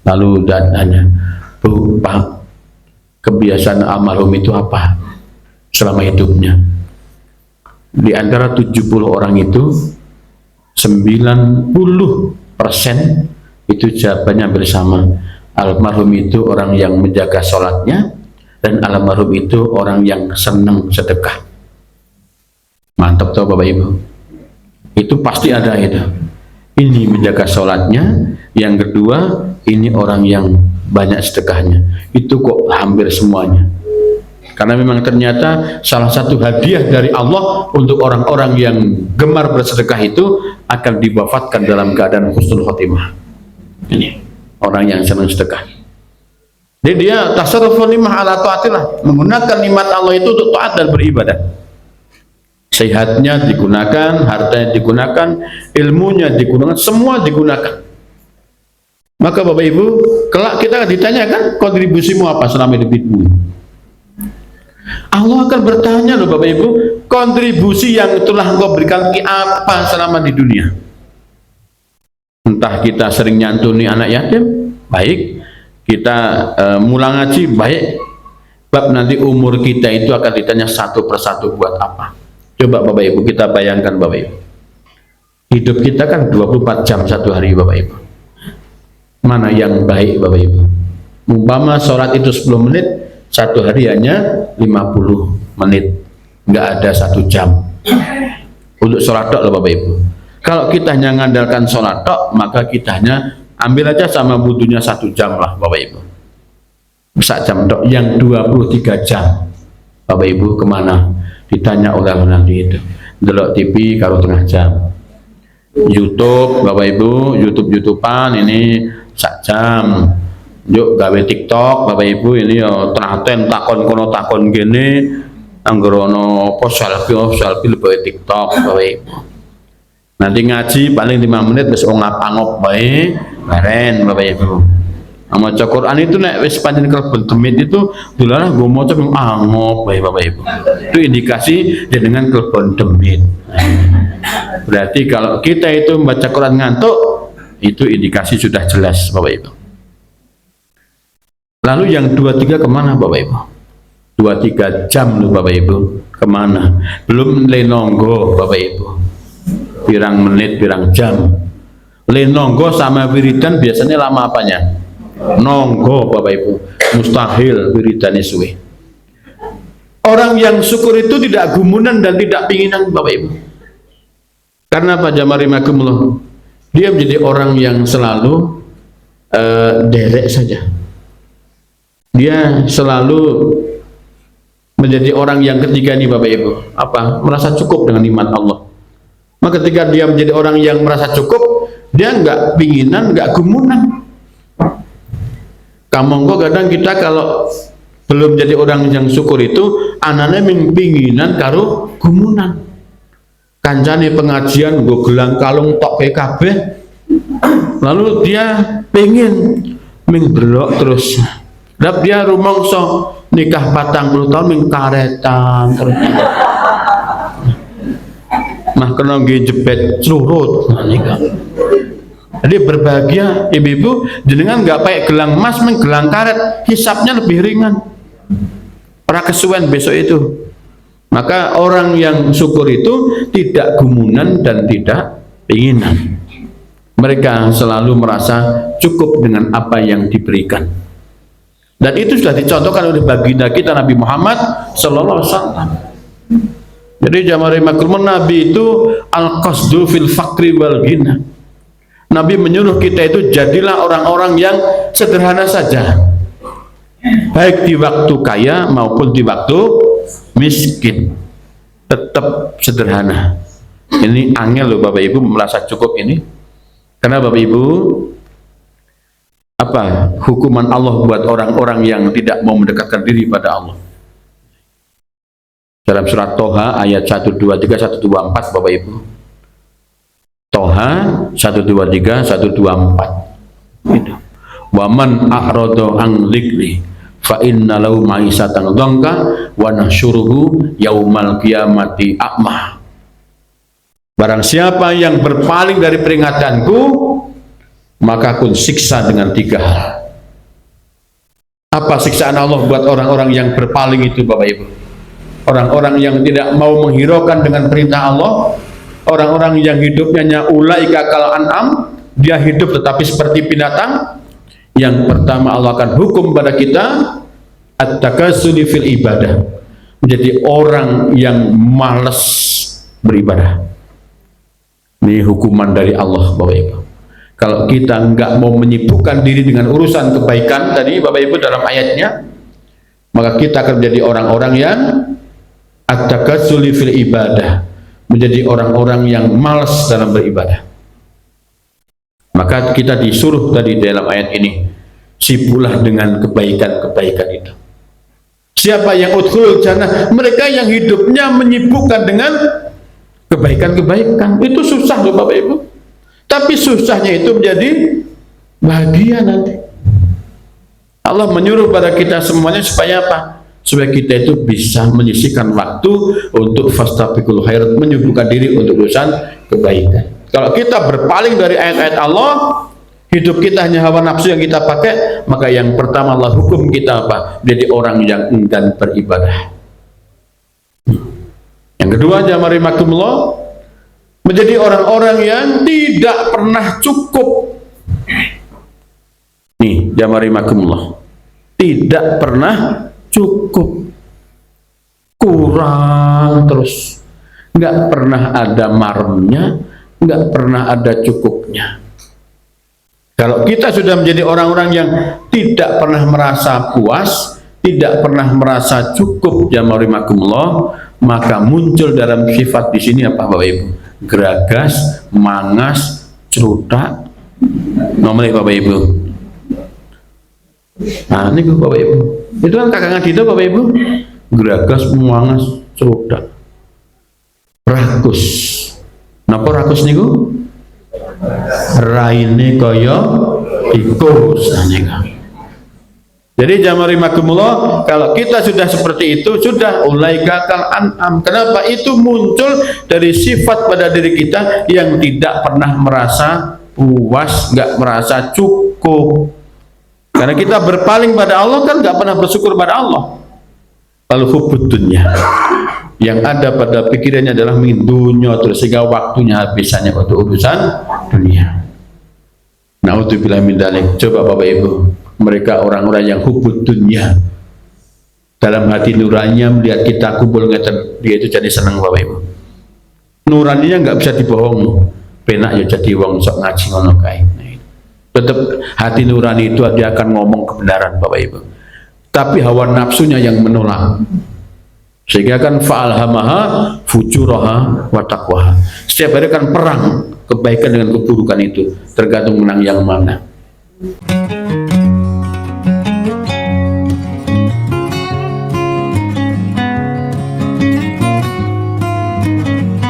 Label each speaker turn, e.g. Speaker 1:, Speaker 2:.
Speaker 1: Lalu tanya, Bu, Pak, kebiasaan almarhum itu apa selama hidupnya? Di antara 70 orang itu 90% itu jawabannya bersama. Almarhum itu orang yang menjaga sholatnya, dan almarhum itu orang yang senang sedekah. Mantap tuh Bapak Ibu. Itu pasti ada itu. Ini menjaga sholatnya, yang kedua ini orang yang banyak sedekahnya. Itu kok hampir semuanya. Karena memang ternyata salah satu hadiah dari Allah untuk orang-orang yang gemar bersedekah itu akan diwafatkan dalam keadaan husnul khotimah. Ini orang yang senang sedekah. Jadi dia tasarrufun nimah ala taatillah, menggunakan nikmat Allah itu untuk taat dan beribadah. Sehatnya digunakan, hartanya digunakan, ilmunya digunakan, semua digunakan. Maka Bapak Ibu, kelak kita ditanyakan kontribusimu apa selama hidupmu. Allah akan bertanya loh Bapak Ibu, kontribusi yang telah engkau berikan apa selama di dunia. Entah kita sering nyantuni anak yatim, baik. Kita mulang ngaji, baik. Bab nanti umur kita itu akan ditanya satu persatu buat apa. Coba Bapak Ibu kita bayangkan Bapak Ibu. Hidup kita kan 24 jam satu hari Bapak Ibu. Mana yang baik Bapak Ibu? Umpama sholat itu 10 menit, satu hari hanya 50 menit, nggak ada 1 jam untuk sholat tok loh Bapak Ibu. Kalau kita hanya mengandalkan sholat tok, maka kita hanya ambil aja sama butuhnya 1 jam lah Bapak Ibu. 1 jam tok, yang 23 jam Bapak Ibu kemana? Ditanya oleh nanti itu. Delok TV kalau tengah jam. YouTube Bapak Ibu, YouTubean ini 1 jam. Yuk gawe TikTok Bapak Ibu ini ya tenaten takon kono takon gini, anggerono apa selfie lebih TikTok Bapak Ibu. Nanti ngaji paling 5 menit wis ngap-angop bae baren Bapak Ibu. Maca Quran itu nek wis pancen kelebet demit itu dolalah nggo maca angop bae Bapak Ibu. Itu indikasi jenengan kelebet demit. Berarti kalau kita itu membaca Quran ngantuk, itu indikasi sudah jelas Bapak Ibu. Lalu yang 2-3 kemana Bapak Ibu? 2-3 jam loh Bapak Ibu, kemana? Belum lenonggo Bapak Ibu, pirang menit, pirang jam. Lenonggo sama wiridan biasanya lama apanya? Nonggo Bapak Ibu, mustahil wiridannya suwe. Orang yang syukur itu tidak gumunan dan tidak pinginan Bapak Ibu. Karena apa? Jamarimakumullah, dia menjadi orang yang selalu derek saja. Dia selalu menjadi orang yang ketiga nih Bapak Ibu, apa? Merasa cukup dengan nikmat Allah. Maka ketika dia menjadi orang yang merasa cukup, dia nggak pinginan, nggak gumunan. Kamonggo kadang kita kalau belum jadi orang yang syukur itu, anaknya mempinginan karo gumunan. Kancane pengajian gue gelang kalung tok PKB, lalu dia pengen mengberok terus. Dap dia rumangsa nikah 40 tahun mengkaretan terus. Mah kena jebet celurut nikah. Jadi berbahagia ibu-ibu jenengan nggak pakai gelang emas menggelang karet, hisapnya lebih ringan. Ora kesuwen besok itu. Maka orang yang syukur itu tidak gumunan dan tidak pinginan. Mereka selalu merasa cukup dengan apa yang diberikan. Dan itu sudah dicontohkan oleh baginda kita Nabi Muhammad sallallahu alaihi wasallam. Jadi jamari makrumun Nabi itu al-qasdu fil faqri wal ghina. Nabi menyuruh kita itu jadilah orang-orang yang sederhana saja, baik di waktu kaya maupun di waktu miskin, tetap sederhana. Ini angel loh Bapak Ibu merasa cukup ini. Karena Bapak Ibu, apa hukuman Allah buat orang-orang yang tidak mau mendekatkan diri pada Allah? Dalam surat Toha ayat 123 124 Bapak Ibu. Toha 123 124. Itu. Wa man a'rada an dzikri fa inna lahu ma'isatan dhanka wa nahsyuruhu yaumal qiyamati a'ma. Barang siapa yang berpaling dari peringatanku, maka aku siksa dengan 3 hal. Apa siksaan Allah buat orang-orang yang berpaling itu, Bapak Ibu? Orang-orang yang tidak mau menghiraukan dengan perintah Allah, orang-orang yang hidupnya ulaika kal an'am, dia hidup tetapi seperti binatang. Yang pertama, Allah akan hukum pada kita at-takassuli fil ibadah, menjadi orang yang malas beribadah. Ini hukuman dari Allah, Bapak Ibu. Kalau kita nggak mau menyibukkan diri dengan urusan kebaikan tadi, Bapak Ibu, dalam ayatnya, maka kita akan menjadi orang-orang yang at-takassuli fil ibadah, menjadi orang-orang yang malas dalam beribadah. Maka kita disuruh tadi dalam ayat ini, sibuklah dengan kebaikan-kebaikan itu. Siapa yang udkhulul jannah? Mereka yang hidupnya menyibukkan dengan kebaikan-kebaikan. Itu susah loh Bapak Ibu. Tapi susahnya itu menjadi bahagia nanti. Allah menyuruh pada kita semuanya supaya apa? Supaya kita itu bisa menyisihkan waktu untuk fastabiqul khairat, menyibukkan diri untuk urusan kebaikan. Kalau kita berpaling dari ayat-ayat Allah, hidup kita hanya hawa nafsu yang kita pakai, maka yang pertama Allah hukum kita apa? Jadi orang yang enggan beribadah. Yang kedua, jamaah rahimakumullah, menjadi orang-orang yang tidak pernah cukup. Nih, jamaah rahimakumullah, tidak pernah cukup, kurang terus, nggak pernah ada maremnya, nggak pernah ada cukupnya. Kalau kita sudah menjadi orang-orang yang tidak pernah merasa puas, tidak pernah merasa cukup, jamaah rahimakumullah, maka muncul dalam sifat di sini apa Bapak Ibu? Geragas, mangas, cerutak, nomor Bapak Ibu. Nah ini Bapak Ibu, itu kan kakak itu Bapak Ibu, geragas, mangas, cerutak, rakus. Napa rakus niku? Raine kaya tikus. Jadi jamaah rahimakumullah, kalau kita sudah seperti itu, sudah ulaika kal an'am. Kenapa? Itu muncul dari sifat pada diri kita yang tidak pernah merasa puas, nggak merasa cukup. Karena kita berpaling pada Allah kan nggak pernah bersyukur pada Allah. Lalu hubbud dunya, yang ada pada pikirannya adalah ingin dunia terus, sehingga waktunya habisannya untuk urusan dunia. Na'udzubillah min dzalik. Coba Bapak Ibu, mereka orang-orang yang hubbud dunya, dalam hati nuraninya melihat kita kumpul ngeten, dia itu jadi senang Bapak Ibu. Nuraninya nggak bisa dibohongi. Penak ya jadi wong sok ngaji ngono kae. Tetap hati nurani itu dia akan ngomong kebenaran Bapak Ibu. Tapi hawa nafsunya yang menolak. Sehingga kan fa'alhamaha fujuraha wa taqwaha. Setiap hari kan perang kebaikan dengan keburukan itu, tergantung menang yang mana.